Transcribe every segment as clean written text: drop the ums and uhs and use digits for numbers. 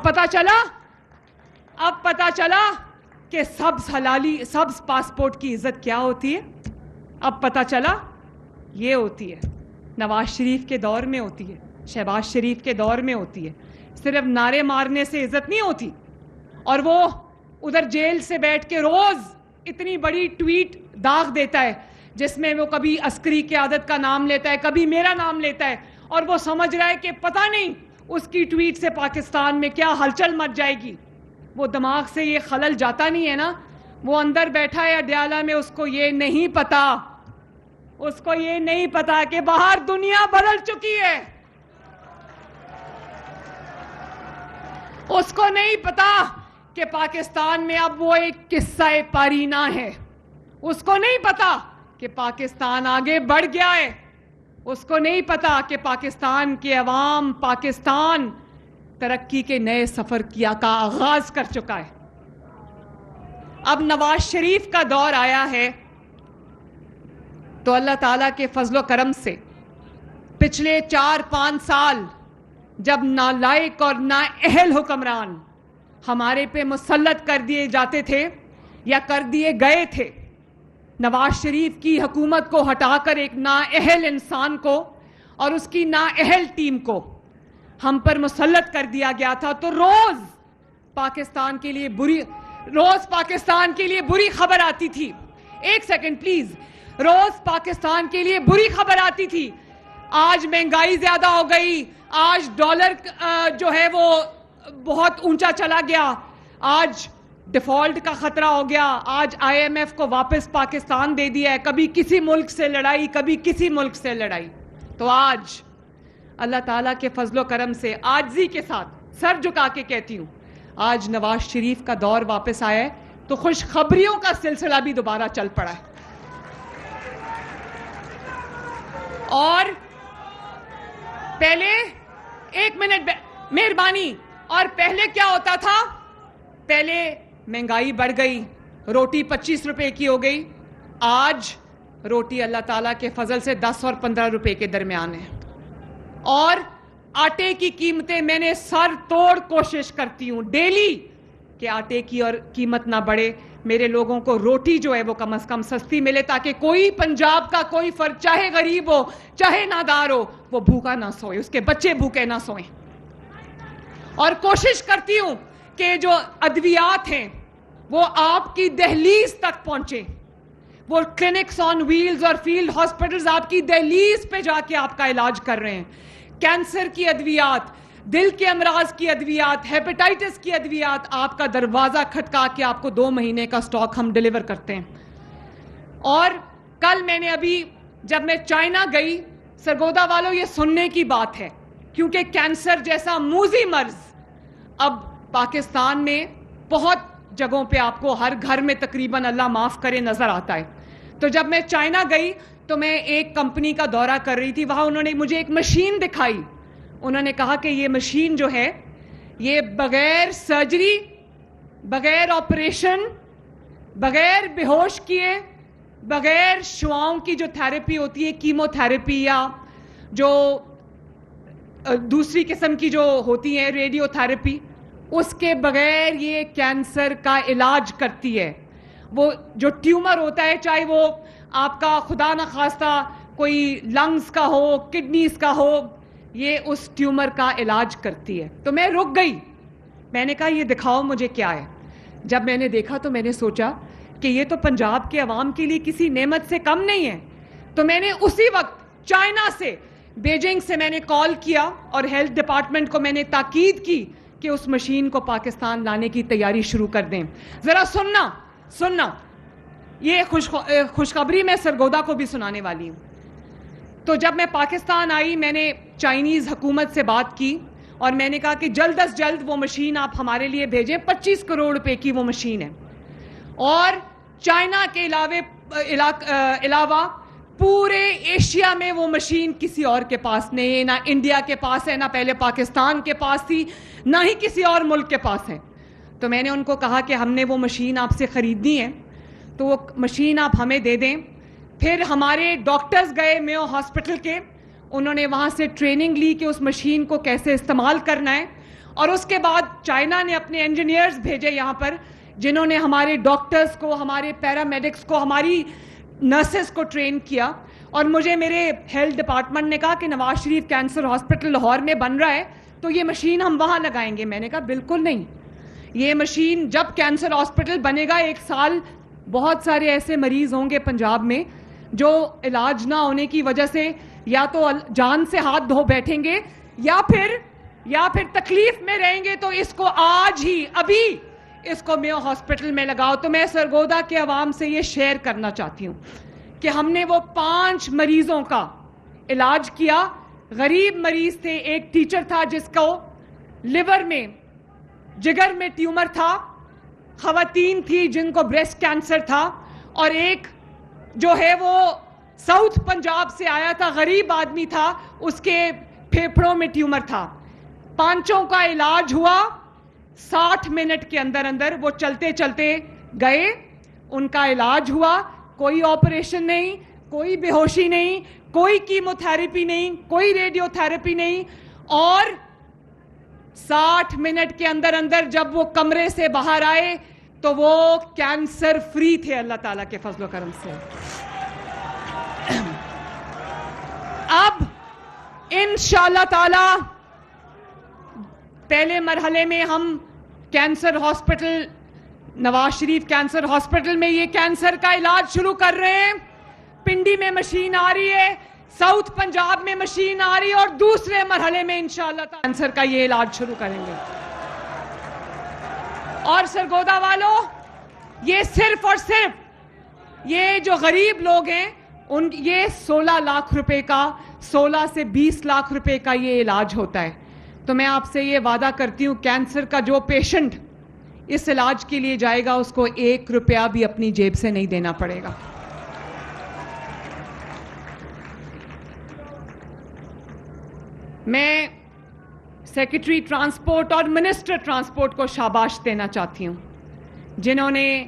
پتا چلا کہ سبز پاسپورٹ کی عزت کیا ہوتی ہے. اب پتا چلا یہ ہوتی ہے. نواز شریف کے دور میں ہوتی ہے, شہباز شریف کے دور میں ہوتی ہے. صرف نعرے مارنے سے عزت نہیں ہوتی. اور وہ ادھر جیل سے بیٹھ کے روز اتنی بڑی ٹویٹ داغ دیتا ہے جس میں وہ کبھی عسکری قیادت کا نام لیتا ہے, کبھی میرا نام لیتا ہے, اور وہ سمجھ رہا ہے کہ پتہ نہیں اس کی ٹویٹ سے پاکستان میں کیا ہلچل مچ جائے گی. وہ دماغ سے یہ خلل جاتا نہیں ہے نا. وہ اندر بیٹھا ہے اڈیالہ میں, اس کو یہ نہیں پتا کہ باہر دنیا بدل چکی ہے. اس کو نہیں پتا کہ پاکستان میں اب وہ ایک قصہ پارینہ ہے. اس کو نہیں پتا کہ پاکستان آگے بڑھ گیا ہے. اس کو نہیں پتا کہ پاکستان کے عوام, پاکستان ترقی کے نئے سفر کا آغاز کر چکا ہے. اب نواز شریف کا دور آیا ہے تو اللہ تعالیٰ کے فضل و کرم سے پچھلے 4-5 سال جب نالائق اور نااہل حکمران ہمارے پہ مسلط کر دیے جاتے تھے یا کر دیے گئے تھے, نواز شریف کی حکومت کو ہٹا کر ایک نااہل انسان کو اور اس کی نااہل ٹیم کو ہم پر مسلط کر دیا گیا تھا. تو روز پاکستان کے لیے بری خبر آتی تھی. ایک سیکنڈ پلیز. روز پاکستان کے لیے بری خبر آتی تھی. آج مہنگائی زیادہ ہو گئی, آج ڈالر جو ہے وہ بہت اونچا چلا گیا, آج ڈیفالٹ کا خطرہ ہو گیا, آج IMF کو واپس پاکستان دے دیا ہے. کبھی کسی ملک سے لڑائی, کبھی کسی ملک سے لڑائی. تو آج اللہ تعالیٰ کے فضل و کرم سے عاجزی کے ساتھ سر جھکا کے کہتی ہوں, آج نواز شریف کا دور واپس آیا ہے تو خوشخبریوں کا سلسلہ بھی دوبارہ چل پڑا ہے. اور پہلے ایک منٹ مہربانی, اور پہلے کیا ہوتا تھا؟ پہلے مہنگائی بڑھ گئی, روٹی 25 روپے کی ہو گئی. آج روٹی اللہ تعالیٰ کے فضل سے 10 اور 15 روپے کے درمیان ہے. اور آٹے کی قیمتیں, میں نے سر توڑ کوشش کرتی ہوں ڈیلی کہ آٹے کی اور قیمت نہ بڑھے, میرے لوگوں کو روٹی جو ہے وہ کم از کم سستی ملے, تاکہ کوئی پنجاب کا کوئی فرد, چاہے غریب ہو چاہے نادار ہو, وہ بھوکا نہ سوئے, اس کے بچے بھوکے نہ سوئیں. اور کوشش کرتی ہوں کہ جو ادویات ہیں وہ آپ کی دہلیز تک پہنچے. وہ کلینکس آن ویلز اور فیلڈ ہاسپٹلز آپ کی دہلیز پہ جا کے آپ کا علاج کر رہے ہیں. کینسر کی ادویات, دل کے امراض کی ادویات, ہیپیٹائٹس کی ادویات, آپ کا دروازہ کھٹکا کے آپ کو 2 مہینے کا سٹاک ہم ڈیلیور کرتے ہیں. اور کل میں نے ابھی جب میں چائنا گئی, سرگودا والوں یہ سننے کی بات ہے, کیونکہ کینسر جیسا موذی مرض اب پاکستان میں بہت جگہوں پہ آپ کو ہر گھر میں تقریباً اللہ معاف کرے نظر آتا ہے. تو جب میں چائنا گئی تو میں ایک کمپنی کا دورہ کر رہی تھی, وہاں انہوں نے مجھے ایک مشین دکھائی. انہوں نے کہا کہ یہ مشین جو ہے یہ بغیر سرجری, بغیر آپریشن, بغیر بے ہوش کیے, بغیر شعاؤں کی جو تھیراپی ہوتی ہے, کیمو تھیراپی یا جو دوسری قسم کی جو ہوتی ہے ریڈیو تھیراپی, اس کے بغیر یہ کینسر کا علاج کرتی ہے. وہ جو ٹیومر ہوتا ہے, چاہے وہ آپ کا خدا نخواستہ کوئی لنگز کا ہو, کڈنیز کا ہو, یہ اس ٹیومر کا علاج کرتی ہے. تو میں رک گئی, میں نے کہا یہ دکھاؤ مجھے کیا ہے. جب میں نے دیکھا تو میں نے سوچا کہ یہ تو پنجاب کے عوام کے لیے کسی نعمت سے کم نہیں ہے. تو میں نے اسی وقت چائنا سے, بیجنگ سے میں نے کال کیا اور ہیلتھ ڈپارٹمنٹ کو میں نے تاکید کی کہ اس مشین کو پاکستان لانے کی تیاری شروع کر دیں. ذرا سننا یہ خوشخبری میں سرگودا کو بھی سنانے والی ہوں. تو جب میں پاکستان آئی, میں نے چائنیز حکومت سے بات کی اور میں نے کہا کہ جلد از جلد وہ مشین آپ ہمارے لیے بھیجیں. 25 کروڑ روپے کی وہ مشین ہے. اور چائنا کے علاوہ پورے ایشیا میں وہ مشین کسی اور کے پاس نہیں ہے, نہ انڈیا کے پاس ہے, نہ پہلے پاکستان کے پاس تھی, نہ ہی کسی اور ملک کے پاس ہے. تو میں نے ان کو کہا کہ ہم نے وہ مشین آپ سے خریدنی ہے, تو وہ مشین آپ ہمیں دے دیں. پھر ہمارے ڈاکٹرز گئے میو ہاسپٹل کے, انہوں نے وہاں سے ٹریننگ لی کہ اس مشین کو کیسے استعمال کرنا ہے. اور اس کے بعد چائنا نے اپنے انجینئرز بھیجے یہاں پر جنہوں نے ہمارے ڈاکٹرز کو, ہمارے پیرامیڈکس کو, ہماری نرسز کو ٹرین کیا. اور مجھے میرے ہیلتھ ڈپارٹمنٹ نے کہا کہ نواز شریف کینسر ہاسپٹل لاہور میں بن رہا ہے تو یہ مشین ہم وہاں لگائیں گے. میں نے کہا بالکل نہیں, یہ مشین جب کینسر ہاسپٹل بنے گا 1 سال بہت سارے ایسے مریض ہوں گے پنجاب میں جو علاج نہ ہونے کی وجہ سے یا تو جان سے ہاتھ دھو بیٹھیں گے یا پھر تکلیف میں رہیں گے. تو اس کو آج ہی ابھی اس کو میو ہاسپٹل میں لگاؤ. تو میں سرگودا کے عوام سے یہ شیئر کرنا چاہتی ہوں کہ ہم نے وہ 5 مریضوں کا علاج کیا. غریب مریض تھے, ایک ٹیچر تھا جس کو لیور میں, جگر میں ٹیومر تھا, خواتین تھی جن کو بریسٹ کینسر تھا, اور ایک جو ہے وہ ساؤتھ پنجاب سے آیا تھا, غریب آدمی تھا, اس کے پھیپھڑوں میں ٹیومر تھا. 5 کا علاج ہوا 60 منٹ کے اندر. وہ چلتے چلتے گئے, ان کا علاج ہوا, کوئی آپریشن نہیں, کوئی بے ہوشی نہیں, کوئی کیمو تھراپی نہیں, کوئی ریڈیو تھراپی نہیں, اور 60 منٹ کے اندر جب وہ کمرے سے باہر آئے تو وہ کینسر فری تھے اللہ تعالیٰ کے فضل و کرم سے. اب انشاءاللہ تعالی پہلے مرحلے میں ہم cancer hospital, Nawaz Sharif cancer hospital میں یہ کینسر کا علاج شروع کر رہے ہیں. پنڈی میں مشین آ رہی ہے, ساؤتھ پنجاب میں مشین آ رہی ہے, اور دوسرے مرحلے میں انشاءاللہ تعالی کینسر کا یہ علاج شروع کریں گے. اور سرگودا والوں, یہ صرف اور صرف یہ جو غریب لوگ ہیں یہ 16 لاکھ روپے کا, 16 سے 20 لاکھ روپے کا یہ علاج ہوتا ہے. تو میں آپ سے یہ وعدہ کرتی ہوں کینسر کا جو پیشنٹ اس علاج کے لیے جائے گا اس کو 1 روپیہ بھی اپنی جیب سے نہیں دینا پڑے گا. میں سیکرٹری ٹرانسپورٹ اور منسٹر ٹرانسپورٹ کو شاباش دینا چاہتی ہوں جنہوں نے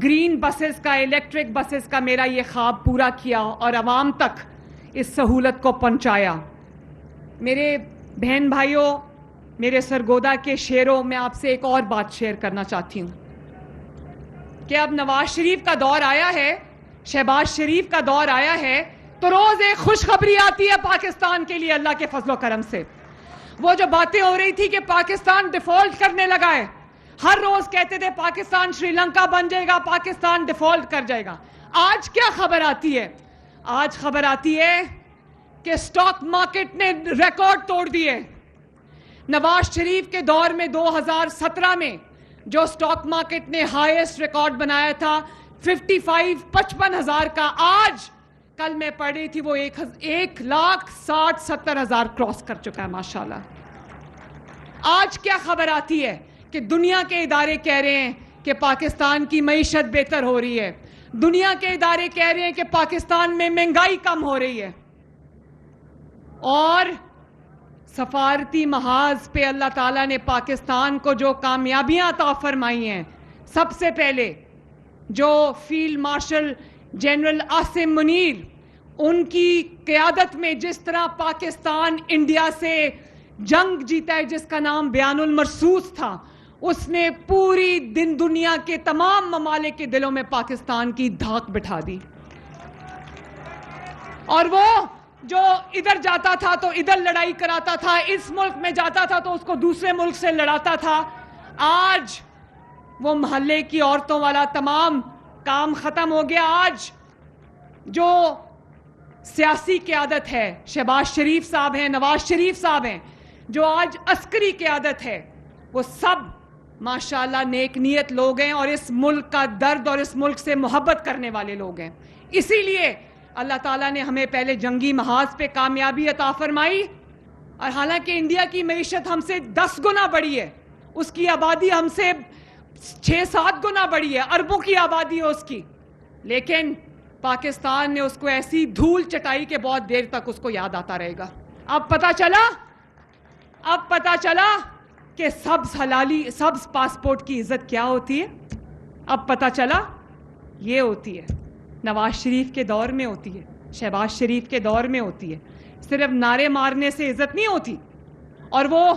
گرین بسز کا, الیکٹرک بسز کا میرا یہ خواب پورا کیا اور عوام تک اس سہولت کو پہنچایا. میرے بہن بھائیوں, میرے سرگودا کے شیروں, میں آپ سے ایک اور بات شیئر کرنا چاہتی ہوں کہ اب نواز شریف کا دور آیا ہے, شہباز شریف کا دور آیا ہے, تو روز ایک خوشخبری آتی ہے پاکستان کے لیے اللہ کے فضل و کرم سے. وہ جو باتیں ہو رہی تھی کہ پاکستان ڈیفالٹ کرنے لگا ہے, ہر روز کہتے تھے پاکستان شری لنکا بن جائے گا, پاکستان ڈیفالٹ کر جائے گا. آج کیا خبر آتی ہے؟ آج خبر آتی ہے کہ سٹاک مارکیٹ نے ریکارڈ توڑ دیے. نواز شریف کے دور میں 2017 میں جو سٹاک مارکیٹ نے ہائیسٹ ریکارڈ بنایا تھا 55,000 کا, آج کل میں پڑھ رہی تھی وہ 1,60,70,000 کراس کر چکا ہے ماشاءاللہ. آج کیا خبر آتی ہے کہ دنیا کے ادارے کہہ رہے ہیں کہ پاکستان کی معیشت بہتر ہو رہی ہے, دنیا کے ادارے کہہ رہے ہیں کہ پاکستان میں مہنگائی کم ہو رہی ہے. اور سفارتی محاذ پہ اللہ تعالیٰ نے پاکستان کو جو کامیابیاں عطا فرمائی ہیں, سب سے پہلے جو field marshal general Asim Munir, ان کی قیادت میں جس طرح پاکستان انڈیا سے جنگ جیتا ہے جس کا نام بیان المرصوص تھا, اس نے پوری دنیا کے تمام ممالک کے دلوں میں پاکستان کی دھاک بٹھا دی. اور وہ جو ادھر جاتا تھا تو ادھر لڑائی کراتا تھا, اس ملک میں جاتا تھا تو اس کو دوسرے ملک سے لڑاتا تھا, آج وہ محلے کی عورتوں والا تمام کام ختم ہو گیا. آج جو سیاسی قیادت ہے, شہباز شریف صاحب ہیں, نواز شریف صاحب ہیں, جو آج عسکری قیادت ہے, وہ سب ماشاءاللہ نیک نیت لوگ ہیں اور اس ملک کا درد اور اس ملک سے محبت کرنے والے لوگ ہیں. اسی لیے اللہ تعالیٰ نے ہمیں پہلے جنگی محاذ پہ کامیابی عطا فرمائی, اور حالانکہ انڈیا کی معیشت ہم سے 10 گنا بڑی ہے, اس کی آبادی ہم سے 6-7 گنا بڑی ہے, اربوں کی آبادی ہے اس کی, لیکن پاکستان نے اس کو ایسی دھول چٹائی کہ بہت دیر تک اس کو یاد آتا رہے گا. اب پتا چلا کہ سبز پاسپورٹ کی عزت کیا ہوتی ہے. اب پتا چلا یہ ہوتی ہے, نواز شریف کے دور میں ہوتی ہے, شہباز شریف کے دور میں ہوتی ہے. صرف نعرے مارنے سے عزت نہیں ہوتی, اور وہ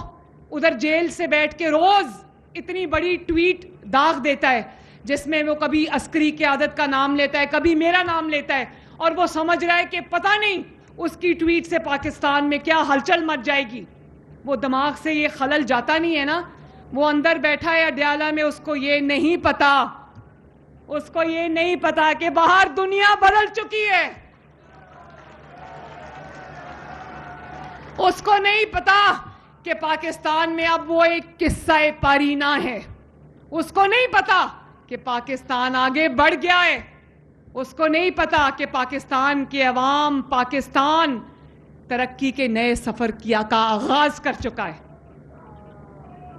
ادھر جیل سے بیٹھ کے روز اتنی بڑی ٹویٹ داغ دیتا ہے جس میں وہ کبھی عسکری قیادت کا نام لیتا ہے, کبھی میرا نام لیتا ہے, اور وہ سمجھ رہا ہے کہ پتہ نہیں اس کی ٹویٹ سے پاکستان میں کیا ہلچل مچ جائے گی. وہ دماغ سے یہ خلل جاتا نہیں ہے نا, وہ اندر بیٹھا ہے اڈیالہ میں, اس کو یہ نہیں پتا, اس کو یہ نہیں پتا کہ باہر دنیا بدل چکی ہے. اس کو نہیں پتا کہ پاکستان میں اب وہ ایک قصہ پارینہ ہے. اس کو نہیں پتا کہ پاکستان آگے بڑھ گیا ہے. اس کو نہیں پتا کہ پاکستان کے عوام, پاکستان ترقی کے نئے سفر کا آغاز کر چکا ہے.